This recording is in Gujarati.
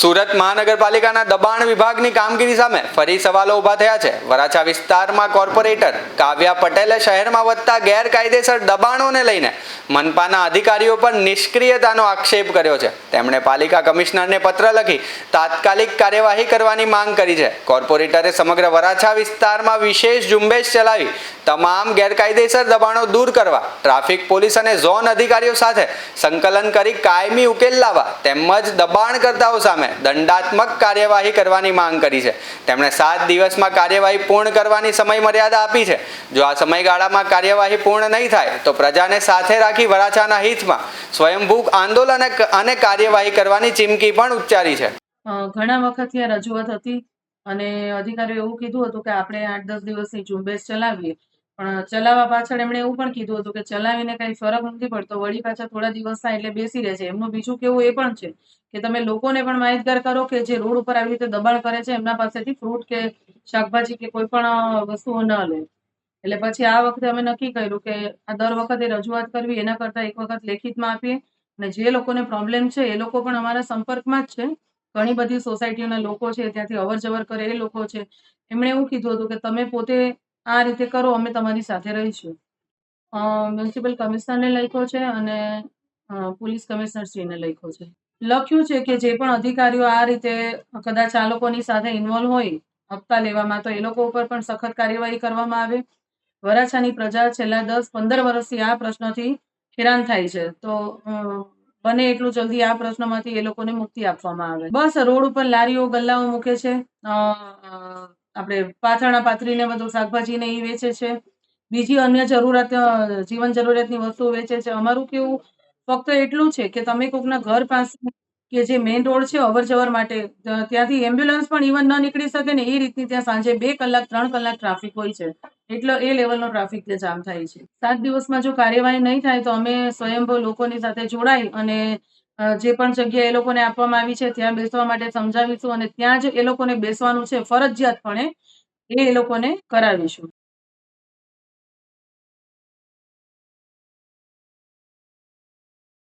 સુરત મહાનગરપાલિકાના દબાણ વિભાગની કામગીરી સામે ફરી સવાલો ઊભા થયા છે। વરાછા વિસ્તારમાં કોર્પોરેટર કાવ્યા પટેલે શહેરમાં વધતા ગેરકાયદેસર દબાણોને લઈને મનપાના અધિકારીઓ પર નિષ્ક્રિયતાનો આક્ષેપ કર્યો છે। તેમણે પાલિકા કમિશનરને પત્ર લખી તાત્કાલિક કાર્યવાહી કરવાની માંગ કરી છે। કોર્પોરેટરે સમગ્ર વરાછા વિસ્તારમાં વિશેષ ઝુંબેશ ચલાવી તમામ ગેરકાયદેસર દબાણો દૂર કરવા, ટ્રાફિક પોલીસ અને ઝોન અધિકારીઓ સાથે સંકલન કરી કાયમી ઉકેલ લાવવા તેમજ દબાણકર્તાઓ સામે દંડાત્મક કાર્યવાહી કરવાની માંગ કરી છે। તેમણે 7 દિવસમાં કાર્યવાહી પૂર્ણ કરવાની સમય મર્યાદા આપી છે। જો આ સમયગાળામાં કાર્યવાહી પૂર્ણ નહીં થાય તો પ્રજાને સાથે રાખી વરાછાના હિતમાં સ્વયંભૂ આંદોલન અને કાર્યવાહી કરવાની ચીમકી પણ ઉચ્ચારી છે। ઘણા વખતથી આ રજૂઆત હતી અને અધિકારીઓ એવું કીધું હતું કે આપણે 8-10 દિવસની ઝુંબેશ ચલાવીએ, પણ ચલાવવા પાછળ એમણે એવું પણ કીધું હતું કે ચલાવીને કઈ ફરક નથી પડતો, વળી પાછા થોડા દિવસ થાય એટલે બેસી રહે છે। એમનું બીજું કેવું એ પણ છે કે તમે લોકોને પણ માહિતગાર કરો કે જે રોડ ઉપર આવી રીતે દબાણ કરે છે એમના પાસેથી ફ્રૂટ કે શાકભાજી કે કોઈ પણ વસ્તુઓ ન લે। એટલે પછી આ વખતે અમે નક્કી કર્યું કે આ દર વખતે રજૂઆત કરવી એના કરતાં એક વખત લેખિતમાં આપીએ, અને જે લોકોને પ્રોબ્લેમ છે એ લોકો પણ અમારા સંપર્કમાં જ છે। ઘણી બધી સોસાયટીઓના લોકો છે, ત્યાંથી અવર જવર કરે એ લોકો છે। એમણે એવું કીધું હતું કે તમે પોતે આ રીતે કરો, અમે તમારી સાથે રહીશું। મ્યુનિસિપલ કમિશનરને લખ્યો છે અને પોલીસ કમિશનરશ્રીને લખ્યો છે। લખ્યું છે કે જે પણ અધિકારીઓ આ રીતે કદાચ આ લોકોની સાથે ઇન્વોલ્વ હોય હપ્તા લેવામાં, તો એ લોકો ઉપર પણ સખત કાર્યવાહી કરવામાં આવે। વરાછાની પ્રજા છેલ્લા 10-15 વર્ષથી આ પ્રશ્નથી હેરાન થાય છે, તો બને એટલું જલ્દી આ પ્રશ્નમાંથી એ લોકોને મુક્તિ આપવામાં આવે। બસ રોડ ઉપર લારીઓ ગલ્લાઓ મૂકે છે, આપણે પાથરણા પાથરીને બધું શાકભાજીને એ વેચે છે, બીજી અન્ય જીવન જરૂરિયાતની વસ્તુઓ વેચે છે। અમારું કેવું ફક્ત એટલું છે કે તમે કોકના ઘર પાસે કે જે મેઇન રોડ છે અવર જવર માટે, ત્યાંથી એમ્બ્યુલન્સ પણ ઇવન ન નીકળી શકે ને એ રીતની ત્યાં સાંજે 2 કલાક 3 કલાક ટ્રાફિક હોય છે। એટલે એ લેવલનો ટ્રાફિક ત્યાં જામ થાય છે। 7 દિવસમાં જો કાર્યવાહી નહીં થાય તો અમે સ્વયંભૂ લોકોની સાથે જોડાઈ અને જે પણ જગ્યા એ લોકોને આપવામાં આવી છે ત્યાં બેસવા માટે સમજાવીશું, અને ત્યાં જ એ લોકોને બેસવાનું છે ફરજિયાતપણે એ લોકોને કરાવીશું।